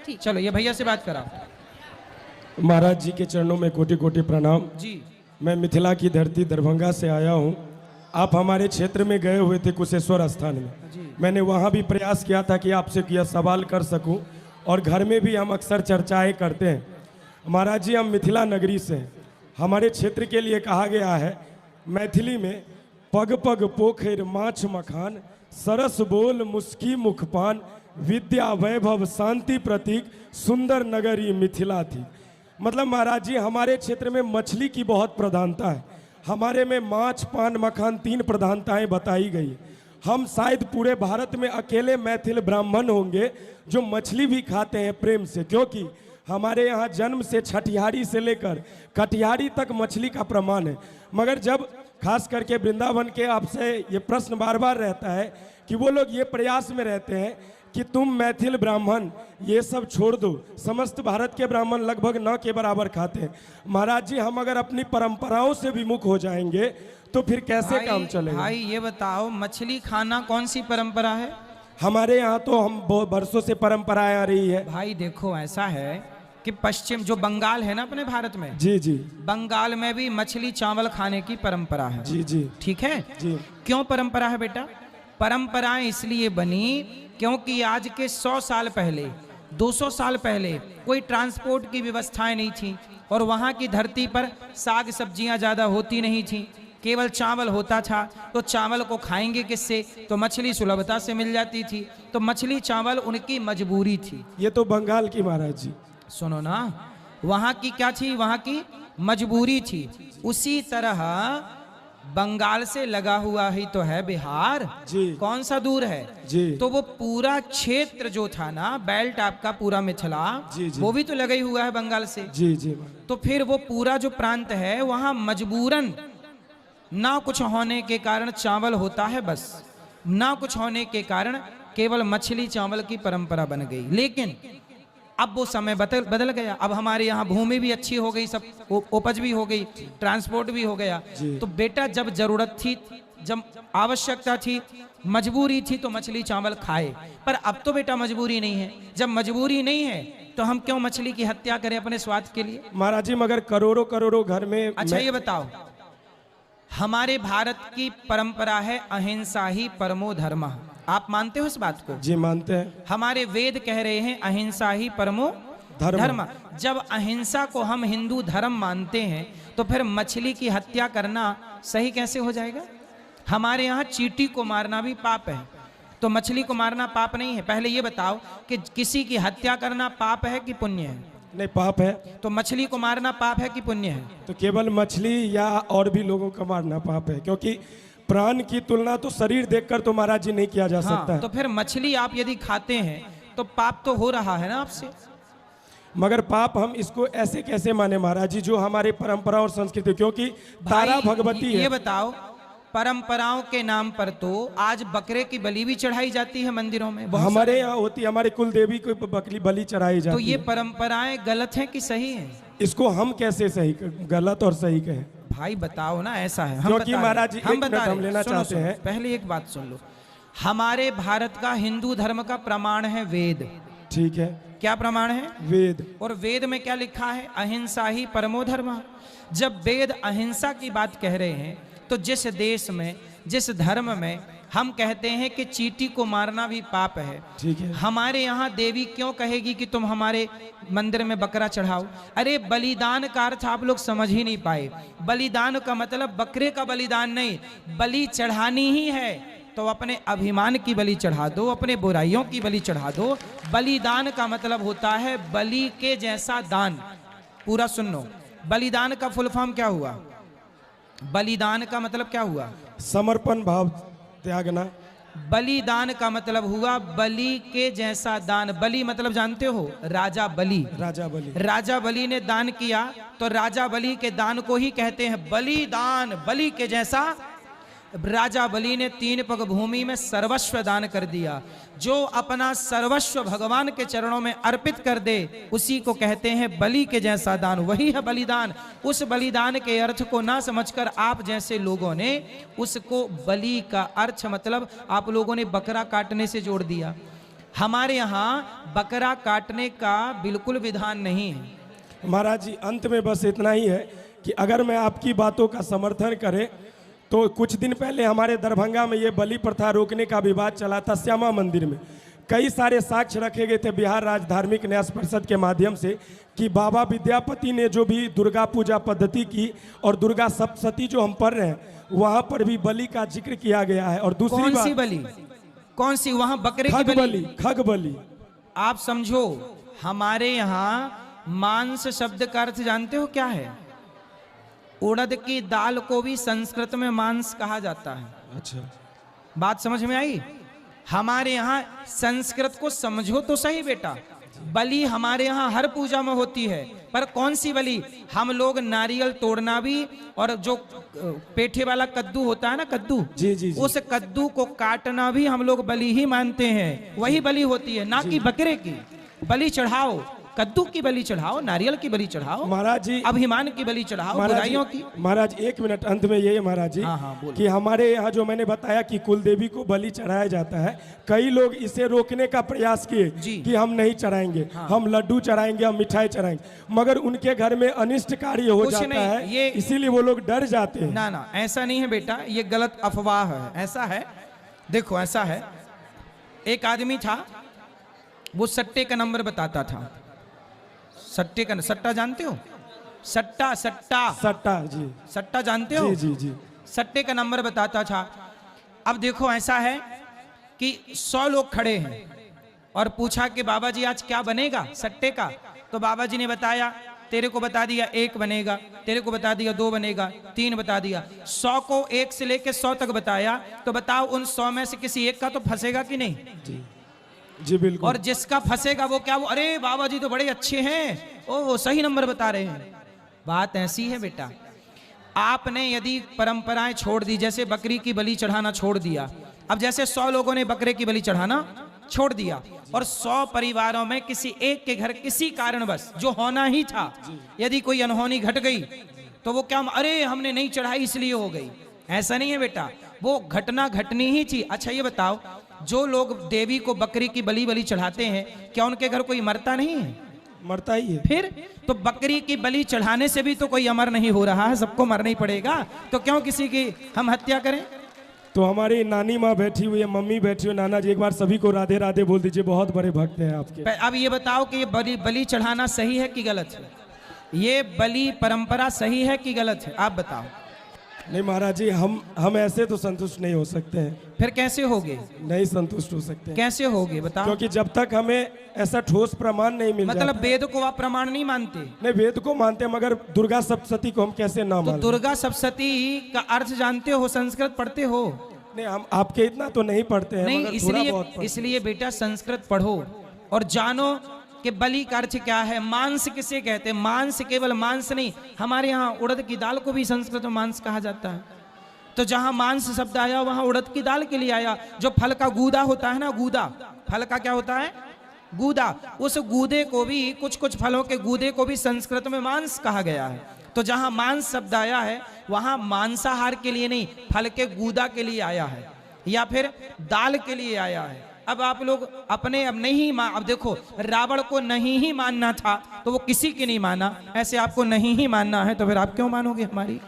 ठीक। चलो ये भैया से बात कराओ। महाराज जी के चरणों में कोटि कोटि प्रणाम जी। मैं मिथिला की धरती दरभंगा से आया हूँ। आप हमारे क्षेत्र में गए हुए थे कुशेश्वर स्थान में, मैंने वहाँ भी प्रयास किया था कि आपसे यह सवाल कर सकूं, और घर में भी हम अक्सर चर्चाएं करते हैं। महाराज जी, हम मिथिला नगरी से हैं। हमारे क्षेत्र के लिए कहा गया है मैथिली में, पग पग पोखर माछ मखान, सरस बोल मुस्की मुखपान, विद्या वैभव शांति प्रतीक, सुंदर नगरी मिथिला थी। मतलब महाराज जी, हमारे क्षेत्र में मछली की बहुत प्रधानता है। हमारे में माछ पान मखान 3 प्रधानताएं बताई गई। हम शायद पूरे भारत में अकेले मैथिल ब्राह्मण होंगे जो मछली भी खाते हैं प्रेम से, क्योंकि हमारे यहाँ जन्म से छठिहारी से लेकर कटिहारी तक मछली का प्रमाण है। मगर जब खास करके वृंदावन के आपसे ये प्रश्न बार बार रहता है कि वो लोग ये प्रयास में रहते हैं कि तुम मैथिल ब्राह्मण ये सब छोड़ दो, समस्त भारत के ब्राह्मण लगभग न के बराबर खाते हैं। महाराज जी, हम अगर अपनी परंपराओं से विमुख हो जाएंगे तो फिर कैसे काम चलेगा? भाई ये बताओ, मछली खाना कौन सी परंपरा है? हमारे यहाँ तो हम बहुत बरसों से परंपराएं आ रही है। भाई देखो, ऐसा है कि पश्चिम जो बंगाल है ना अपने भारत में, जी जी, बंगाल में भी मछली चावल खाने की परंपरा है। जी जी, ठीक है जी। क्यों परंपरा है बेटा? परंपराएं इसलिए बनी क्योंकि आज के 100 साल पहले 200 साल पहले कोई ट्रांसपोर्ट की व्यवस्थाएं नहीं थी, और वहाँ की धरती पर साग सब्जियां ज़्यादा होती नहीं थी, केवल चावल होता था। तो चावल को खाएंगे किससे? तो मछली सुलभता से मिल जाती थी, तो मछली चावल उनकी मजबूरी थी। ये तो बंगाल की महाराज जी, सुनो ना, वहाँ की क्या थी? वहाँ की मजबूरी थी। उसी तरह बंगाल से लगा हुआ ही तो है बिहार जी। कौन सा दूर है जी। तो वो पूरा क्षेत्र जो था ना, बेल्ट आपका पूरा मिथिला, जी, जी। वो भी तो लगा ही हुआ है बंगाल से। जी जी। तो फिर वो पूरा जो प्रांत है वहाँ मजबूरन ना कुछ होने के कारण चावल होता है, बस ना कुछ होने के कारण केवल मछली चावल की परंपरा बन गई। लेकिन अब वो समय बदल गया। अब हमारे यहाँ भूमि भी अच्छी हो गई, सब उपज भी हो गई, ट्रांसपोर्ट भी हो गया। तो बेटा, जब जरूरत थी, जब आवश्यकता थी, मजबूरी थी, तो मछली चावल खाए। पर अब तो बेटा मजबूरी नहीं है। जब मजबूरी नहीं है तो हम क्यों मछली की हत्या करें अपने स्वार्थ के लिए? महाराज जी, मगर करोड़ों करोड़ों घर में। अच्छा ये बताओ, हमारे भारत की परंपरा है अहिंसा ही परमो धर्मः। आप मानते हो इस बात को? जी मानते हैं। हमारे वेद कह रहे हैं अहिंसा ही परमो धर्म। जब अहिंसा को हम हिंदू धर्म मानते हैं तो फिर मछली की हत्या करना सही कैसे हो जाएगा? हमारे यहाँ चींटी को मारना भी पाप है, तो मछली को मारना पाप नहीं है? पहले ये बताओ कि किसी की हत्या करना पाप है कि पुण्य है? नहीं, पाप है। तो मछली को मारना पाप है कि पुण्य है? तो केवल मछली या और भी लोगों को मारना पाप है, क्योंकि प्राण की तुलना तो शरीर देखकर तो महाराज जी नहीं किया जा सकता है। तो फिर मछली आप यदि खाते हैं तो पाप तो हो रहा है ना आपसे। मगर पाप हम इसको ऐसे कैसे माने महाराज जी, जो हमारे परंपरा और संस्कृति, क्योंकि तारा भगवती है। ये बताओ, परंपराओं के नाम पर तो आज बकरे की बलि भी चढ़ाई जाती है मंदिरों में। हमारे यहाँ होती, हमारे कुल देवी को बकरी बलि चढ़ाई जाती है। तो ये परंपराएं गलत हैं कि सही हैं? इसको हम कैसे सही, गलत और सही कहें? भाई बताओ ना, ऐसा है। क्योंकि महाराज जी हम बता हम लेना चाहते हैं। पहले एक बात सुन लो, हमारे भारत का हिंदू धर्म का प्रमाण है वेद। ठीक है। क्या प्रमाण है? वेद। और वेद में क्या लिखा है? अहिंसा ही परमो धर्म। जब वेद अहिंसा की बात कह रहे हैं तो जिस देश में, जिस धर्म में हम कहते हैं कि चींटी को मारना भी पाप है, ठीक है, हमारे यहाँ देवी क्यों कहेगी कि तुम हमारे मंदिर में बकरा चढ़ाओ? अरे बलिदान का अर्थ आप लोग समझ ही नहीं पाए। बलिदान का मतलब बकरे का बलिदान नहीं, बलि चढ़ानी ही है तो अपने अभिमान की बलि चढ़ा दो, अपने बुराइयों की बलि चढ़ा दो। बलिदान का मतलब होता है बलि के जैसा दान। पूरा सुनो, बलिदान का फुल फॉर्म क्या हुआ? बलिदान का मतलब क्या हुआ? समर्पण भाव, त्यागना। बलिदान का मतलब हुआ बलि के जैसा दान। बलि मतलब जानते हो? राजा बलि। राजा बलि। राजा बलि ने दान किया तो राजा बलि के दान को ही कहते हैं बलिदान। बलि के जैसा राजा बलि ने 3 पग भूमि में सर्वस्व दान कर दिया। जो अपना सर्वस्व भगवान के चरणों में अर्पित कर दे उसी को कहते हैं बलि के जैसा दान, वही है बलिदान। उस बलिदान के अर्थ को ना समझकर आप जैसे लोगों ने उसको बलि का अर्थ मतलब आप लोगों ने बकरा काटने से जोड़ दिया। हमारे यहाँ बकरा काटने का बिल्कुल विधान नहीं है। महाराज जी अंत में बस इतना ही है कि अगर मैं आपकी बातों का समर्थन करें तो कुछ दिन पहले हमारे दरभंगा में ये बलि प्रथा रोकने का विवाद चला था श्यामा मंदिर में। कई सारे साक्ष्य रखे गए थे बिहार राज्य धार्मिक न्यास परिषद के माध्यम से कि बाबा विद्यापति ने जो भी दुर्गा पूजा पद्धति की और दुर्गा सप्तशती जो हम पढ़ रहे हैं वहां पर भी बलि का जिक्र किया गया है। और दूसरी कौन सी बात, बलि? कौन सी? वहां बकरे की खग बलि? बलि, खग बलि। आप समझो, हमारे यहाँ मांस शब्द का अर्थ जानते हो क्या है? उड़द की दाल को भी संस्कृत में मांस कहा जाता है। अच्छा, बात समझ में आई? हमारे यहाँ संस्कृत को समझो तो सही बेटा। बलि हमारे यहाँ हर पूजा में होती है, पर कौन सी बलि? हम लोग नारियल तोड़ना भी और जो पेठे वाला कद्दू होता है ना, कद्दू, जी जी जी। उस कद्दू को काटना भी हम लोग बलि ही मानते हैं। वही बलि होती है, ना कि बकरे की। बलि चढ़ाओ, कद्दू की बलि चढ़ाओ, नारियल की बलि चढ़ाओ, महाराज जी अभिमान की बलि चढ़ाओ, बुराइयों की। महाराज एक मिनट, अंत में ये है महाराज जी हाँ, कि हमारे यहाँ जो मैंने बताया कि कुल देवी को बलि चढ़ाया जाता है, कई लोग इसे रोकने का प्रयास किए कि हम नहीं चढ़ाएंगे, हम लड्डू चढ़ाएंगे, हम मिठाई चढ़ाएंगे, मगर उनके घर में अनिष्ट कार्य हो जाता है, इसीलिए वो लोग डर जाते हैं। ना, ऐसा नहीं है बेटा, ये गलत अफवाह है। ऐसा है, देखो ऐसा है, एक आदमी था, वो सट्टे का नंबर बताता था। सट्टे का, सट्टा जानते हो? सट्टा जी, सट्टा जानते हो? जी जी जी। सट्टे का नंबर बताता था। अब देखो ऐसा है कि 100 लोग खड़े हैं और पूछा कि बाबा जी आज क्या बनेगा सट्टे का? तो बाबा जी ने बताया, तेरे को बता दिया 1 बनेगा, तेरे को बता दिया 2 बनेगा, 3 बता दिया। 100 को 1 से लेके 100 तक बताया, तो बताओ उन 100 में से किसी एक का तो फंसेगा कि नहीं? जी बिल्कुल। और जिसका फंसेगा वो क्या, वो अरे बाबा जी तो बड़े अच्छे हैं, वो सही नंबर बता रहे हैं। बात ऐसी है बेटा, आपने यदि परंपराएं छोड़ दी, जैसे बकरी की बलि चढ़ाना छोड़ दिया, अब जैसे 100 लोगों ने बकरे की बलि चढ़ाना छोड़ दिया और 100 परिवारों में किसी एक के घर किसी कारणवश जो होना ही था, यदि कोई अनहोनी घट गई तो वो क्या, अरे हमने नहीं चढ़ाई इसलिए हो गई। ऐसा नहीं है बेटा, वो घटना घटनी ही थी। अच्छा ये बताओ, जो लोग देवी को बकरी की बलि चढ़ाते हैं, क्या उनके घर कोई मरता नहीं है? मरता ही है। फिर तो बकरी की बलि चढ़ाने से भी तो कोई अमर नहीं हो रहा है, सबको मरना ही पड़ेगा, तो क्यों किसी की हम हत्या करें? तो हमारी नानी माँ बैठी हुई है, मम्मी बैठी हुई, नाना जी, एक बार सभी को राधे राधे बोल दीजिए, बहुत बड़े भक्त हैं आपके। अब ये बताओ कि ये बलि चढ़ाना सही है कि गलत है? ये बलि परंपरा सही है कि गलत है? आप बताओ। नहीं महाराज जी, हम ऐसे तो संतुष्ट नहीं हो सकते हैं। फिर कैसे होगे? नहीं संतुष्ट हो सकते हैं। कैसे होगे बताओ? क्योंकि जब तक हमें ऐसा ठोस प्रमाण नहीं मिल मतलब जाता। वेद को आप प्रमाण नहीं मानते? नहीं, वेद को मानते हैं, मगर दुर्गा सप्तशती को हम कैसे ना तो मानते? दुर्गा सप्तशती का अर्थ जानते हो? संस्कृत पढ़ते हो? नहीं, हम आपके इतना तो नहीं पढ़ते हैं, नहीं, मगर थोड़ा बहुत पढ़ते हैं। इसलिए बेटा संस्कृत पढ़ो और जानो कि बलि का अर्थ क्या है, मांस किसे कहते हैं। मांस केवल मांस नहीं, हमारे यहाँ उड़द की दाल को भी संस्कृत में मांस कहा जाता है। तो जहां मांस शब्द आया वहां उड़द की दाल के लिए आया। जो फल का गूदा होता है ना, गूदा, फल का क्या होता है? गूदा। उस गूदे को भी, कुछ फलों के गूदे को भी संस्कृत में मांस कहा गया है। तो जहां मांस शब्द आया है वहां मांसाहार के लिए नहीं, फल के गूदा के लिए आया है या फिर दाल के लिए आया है। अब आप लोग अपने अब नहीं अब देखो, रावण को नहीं ही मानना था तो वो किसी की नहीं माना, ऐसे आपको नहीं ही मानना है तो फिर आप क्यों मानोगे हमारी?